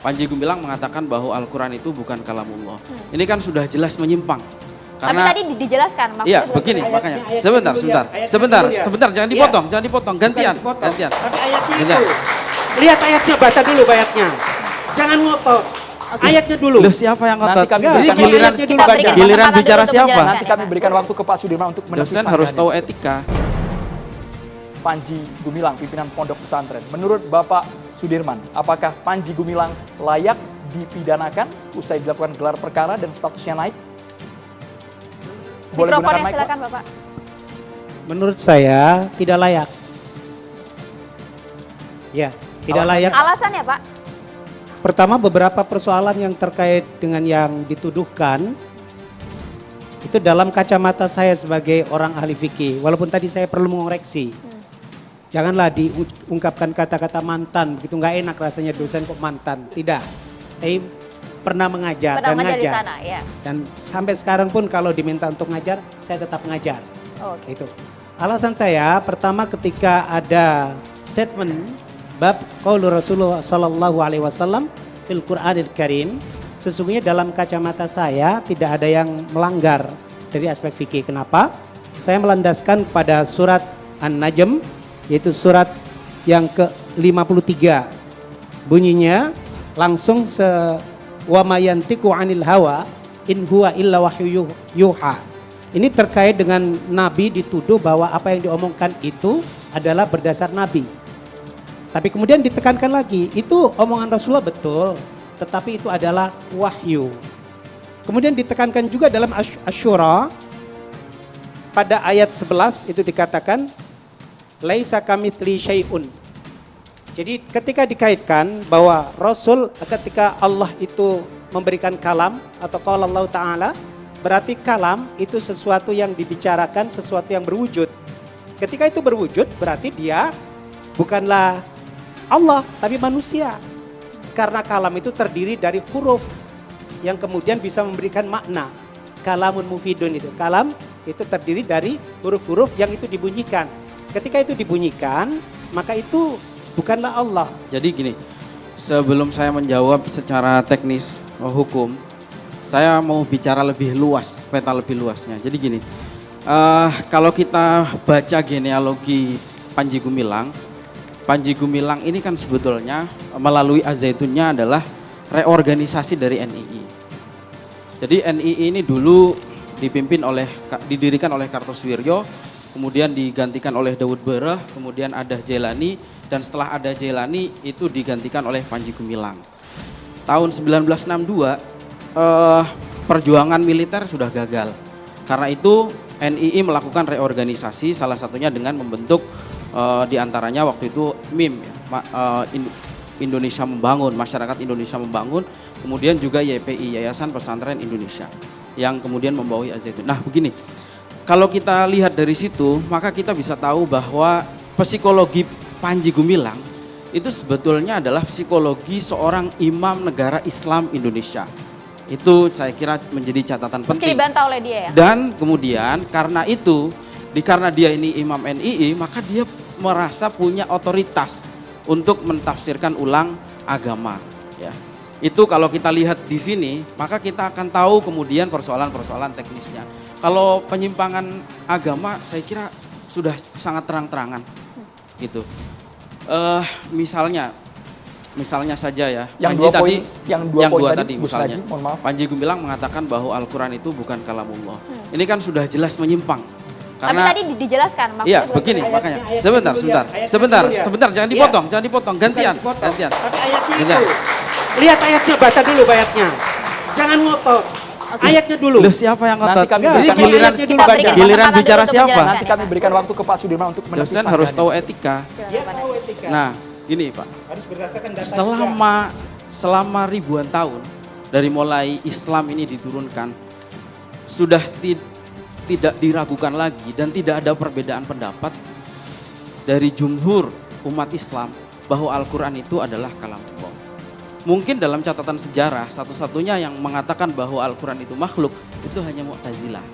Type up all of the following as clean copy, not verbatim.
Panji Gumilang mengatakan bahwa Al-Quran itu bukan kalamullah. Ini kan sudah jelas menyimpang. Karena, tapi tadi dijelaskan maksudnya. Iya, begini makanya. Sebentar, jangan dipotong, gantian. Tapi ayatnya itu. Lihat ayatnya, baca dulu ayatnya. Jangan ngotot. Ayatnya dulu. Loh, siapa yang ngotot? Jadi giliran bicara siapa? Nanti kami berikan waktu ke Pak Sudirman untuk menepis Dosen harus tahu etika. Panji Gumilang, pimpinan pondok pesantren. Menurut Bapak Sudirman, apakah Panji Gumilang layak dipidanakan usai dilakukan gelar perkara dan statusnya naik? Boleh gunakan mic, silakan Bapak. Menurut saya tidak layak. Ya, tidak layak. Alasannya Pak? Pertama, beberapa persoalan yang terkait dengan yang dituduhkan itu dalam kacamata saya sebagai orang ahli fikih. Walaupun tadi saya perlu mengoreksi. Janganlah diungkapkan kata-kata mantan, begitu nggak enak rasanya dosen kok mantan. Tidak. Tapi pernah mengajar dan ngajar. Di sana, ya. Dan sampai sekarang pun kalau diminta untuk ngajar, saya tetap ngajar. Okay. Itu. Alasan saya pertama ketika ada statement bab qaulu Rasulullah sallallahu alaihi wasallam fil Qur'anil Karim, sesungguhnya dalam kacamata saya tidak ada yang melanggar dari aspek fikih. Kenapa? Saya melandaskan pada surat An-Najm, yaitu surat yang ke-53. Bunyinya langsung wa mayantiqu 'anil hawa in huwa illa wahyu yuha. Ini terkait dengan Nabi dituduh bahwa apa yang diomongkan itu adalah berdasar Nabi. Tapi kemudian ditekankan lagi, itu omongan Rasulullah betul, tetapi itu adalah wahyu. Kemudian ditekankan juga dalam Asy-Syura pada ayat 11 itu dikatakan laisa kamitsli syai'un. Jadi ketika dikaitkan bahwa Rasul ketika Allah itu memberikan kalam atau qala Allah Ta'ala, berarti kalam itu sesuatu yang dibicarakan, sesuatu yang berwujud. Ketika itu berwujud berarti dia bukanlah Allah tapi manusia. Karena kalam itu terdiri dari huruf yang kemudian bisa memberikan makna. Kalamun mufidun itu. Kalam itu terdiri dari huruf-huruf yang itu dibunyikan. Ketika itu dibunyikan, maka itu bukanlah Allah. Jadi gini, sebelum saya menjawab secara teknis hukum, saya mau bicara lebih luas, peta lebih luasnya. Jadi gini, kalau kita baca genealogi Panji Gumilang ini kan sebetulnya melalui Az-Zaitunnya adalah reorganisasi dari NII. Jadi NII ini dulu didirikan oleh Kartosuwiryo, kemudian digantikan oleh Daud Bereh, kemudian ada Jailani, dan setelah ada Jailani itu digantikan oleh Panji Gumilang. Tahun 1962 perjuangan militer sudah gagal. Karena itu NII melakukan reorganisasi, salah satunya dengan membentuk diantaranya waktu itu MIM, Indonesia Membangun, Masyarakat Indonesia Membangun, kemudian juga YPI, Yayasan Pesantren Indonesia, yang kemudian membawahi Az-Zaitun. Nah begini, kalau kita lihat dari situ, maka kita bisa tahu bahwa psikologi Panji Gumilang itu sebetulnya adalah psikologi seorang imam negara Islam Indonesia. Itu saya kira menjadi catatan penting. Dibantah oleh dia ya? Dan kemudian karena itu, karena dia ini imam NII, maka dia merasa punya otoritas untuk mentafsirkan ulang agama. Ya. Itu kalau kita lihat di sini, maka kita akan tahu kemudian persoalan-persoalan teknisnya. Kalau penyimpangan agama saya kira sudah sangat terang-terangan gitu. Misalnya saja ya, yang dua tadi misalnya, Panji Gumilang mengatakan bahwa Al-Quran itu bukan kalamullah. Ini kan sudah jelas menyimpang. Karena, tapi tadi dijelaskan maksudnya. Iya, begini makanya. Sebentar, jangan dipotong, gantian. Tapi ayatnya itu. Lihat ayatnya, baca dulu ayatnya. Jangan ngotot. Ayatnya dulu. Loh, siapa yang ngotot? Nanti kami giliran bicara siapa? Nanti kami berikan waktu ke Pak Sudirman untuk menepis. Dosen harus tahu etika. Dia tahu etika. Nah, gini Pak. Harus berdasarkan data selama ribuan tahun dari mulai Islam ini diturunkan, sudah tidak diragukan lagi dan tidak ada perbedaan pendapat dari jumhur umat Islam bahwa Al-Quran itu adalah kalamullah. Mungkin dalam catatan sejarah satu-satunya yang mengatakan bahwa Al-Quran itu makhluk itu hanya Mu'tazilah,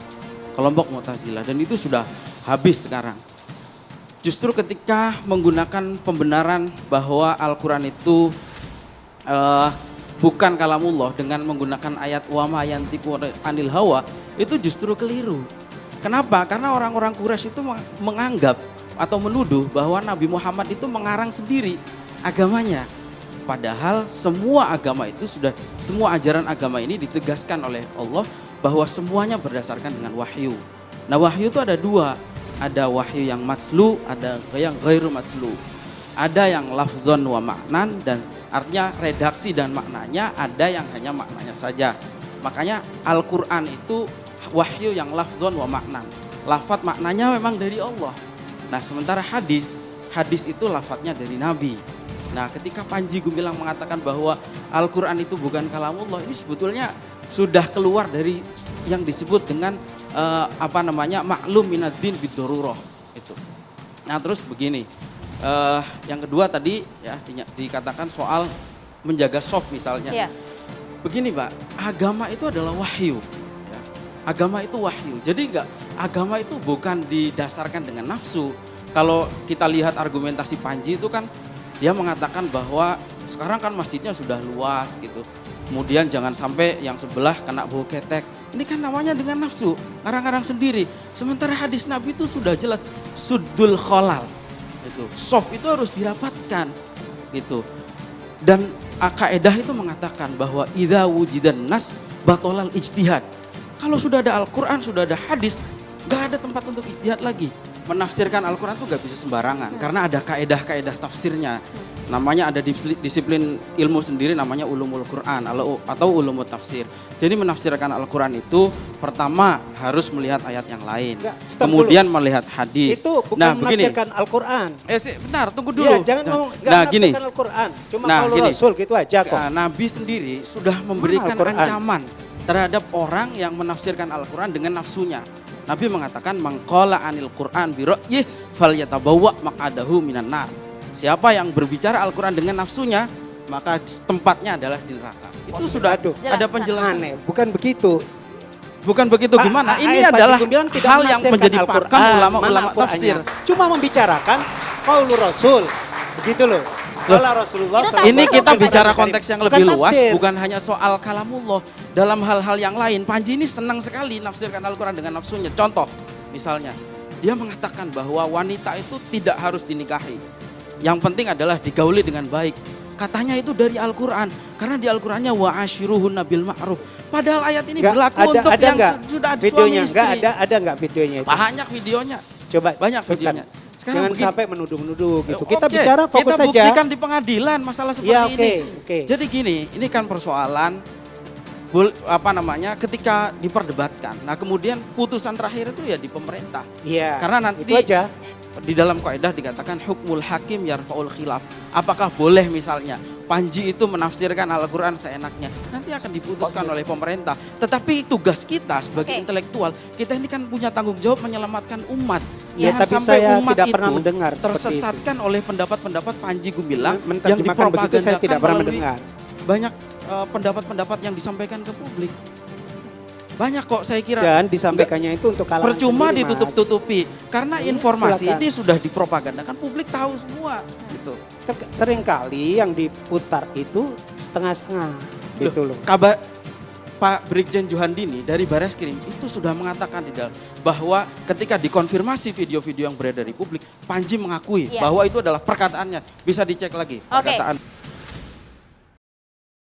kelompok Mu'tazilah, dan itu sudah habis sekarang. Justru ketika menggunakan pembenaran bahwa Al-Quran itu bukan kalamullah dengan menggunakan ayat wa ma yantiqu anil hawa itu justru keliru. Kenapa? Karena orang-orang Quraisy itu menganggap atau menuduh bahwa Nabi Muhammad itu mengarang sendiri agamanya. Padahal semua agama itu semua ajaran agama ini ditegaskan oleh Allah bahwa semuanya berdasarkan dengan wahyu. Nah, wahyu itu ada dua. Ada wahyu yang matslu, ada yang ghairu matslu. Ada yang lafdzon wa maknan, dan artinya redaksi dan maknanya, ada yang hanya maknanya saja. Makanya Al-Quran itu wahyu yang lafdzon wa maknan. Lafadz maknanya memang dari Allah. Nah, sementara hadis itu lafadznya dari Nabi. Nah, ketika Panji Gumilang mengatakan bahwa Al-Quran itu bukan kalamullah, ini sebetulnya sudah keluar dari yang disebut dengan maklum minad-din bid-darurah itu. Nah, terus begini. Yang kedua tadi ya dikatakan soal menjaga soft misalnya. Iya. Begini Pak, agama itu adalah wahyu. Ya. Agama itu wahyu. Jadi agama itu bukan didasarkan dengan nafsu. Kalau kita lihat argumentasi Panji itu kan dia mengatakan bahwa sekarang kan masjidnya sudah luas gitu. Kemudian jangan sampai yang sebelah kena bau ketek. Ini kan namanya dengan nafsu, ngarang-ngarang sendiri. Sementara hadis Nabi itu sudah jelas suddul kholal. Itu soft itu harus dirapatkan gitu. Dan kaidah itu mengatakan bahwa idza wujidan nas batolal ijtihad. Kalau sudah ada Al-Qur'an, sudah ada hadis, gak ada tempat untuk ijtihad lagi. Menafsirkan Al-Quran itu gak bisa sembarangan karena ada kaedah-kaedah tafsirnya. Namanya ada disiplin ilmu sendiri namanya ulumul Quran atau ulumul tafsir. Jadi menafsirkan Al-Quran itu pertama harus melihat ayat yang lain. Kemudian melihat hadis. Itu bukan menafsirkan Al-Quran. Bentar, tunggu dulu. Ya, jangan ngomong menafsirkan Al-Quran. Cuma qaulur Rasul gitu aja kok. Nabi sendiri sudah memberikan ancaman terhadap orang yang menafsirkan Al-Quran dengan nafsunya. Nabi mengatakan mangqala anil Quran bi ra'yih falyatabawwa maq'adahu minan nar. Siapa yang berbicara Al-Quran dengan nafsunya, maka tempatnya adalah di neraka. Itu sudah ada penjelasan. Aneh, bukan begitu. Bukan begitu gimana? Ini adalah hal yang menjadi pakam ulama-ulama tafsir. Cuma membicarakan qaulur Rasul. Begitu loh. Ini kita bicara konteks yang lebih luas, bukan hanya soal kalamullah. Dalam hal-hal yang lain, Panji ini senang sekali nafsirkan Al-Quran dengan nafsunya. Contoh, misalnya, dia mengatakan bahwa wanita itu tidak harus dinikahi. Yang penting adalah digauli dengan baik. Katanya itu dari Al-Quran, karena di Al-Qurannya wa ashiruhunna bil ma'ruf. Padahal ayat ini berlaku untuk yang sudah ada suami istri. Ada nggak videonya itu? Banyak videonya. Coba banyak videonya. Jangan sampai menuduh-menuduh gitu. Kita bicara fokus saja. Kita buktikan di pengadilan masalah seperti ini. Jadi gini, ini kan persoalan ketika diperdebatkan. Nah, kemudian putusan terakhir itu ya di pemerintah. Iya. Karena nanti itu aja. Di dalam kaidah dikatakan hukmul hakim yarfa'ul khilaf. Apakah boleh misalnya Panji itu menafsirkan Al-Quran seenaknya? Nanti akan diputuskan oleh pemerintah. Tetapi tugas kita sebagai intelektual, kita ini kan punya tanggung jawab menyelamatkan umat. Ya, Jangan tapi sampai saya umat tidak itu pernah mendengar tersesatkan oleh pendapat-pendapat Panji Gumilang yang begitu dipropagandakan saya tidak pernah mendengar. Banyak pendapat-pendapat yang disampaikan ke publik. Banyak kok saya kira. Dan disampaikannya itu untuk kalangan percuma sendiri, ditutup-tutupi karena informasi silakan. ini sudah dipropagandakan, publik tahu semua gitu. Seringkali yang diputar itu setengah-setengah gitu loh. Kabar Pak Brigjen Juhandini dari Bareskrim itu sudah mengatakan di dalam bahwa ketika dikonfirmasi video-video yang beredar di publik, Panji mengakui bahwa itu adalah perkataannya. Bisa dicek lagi perkataan.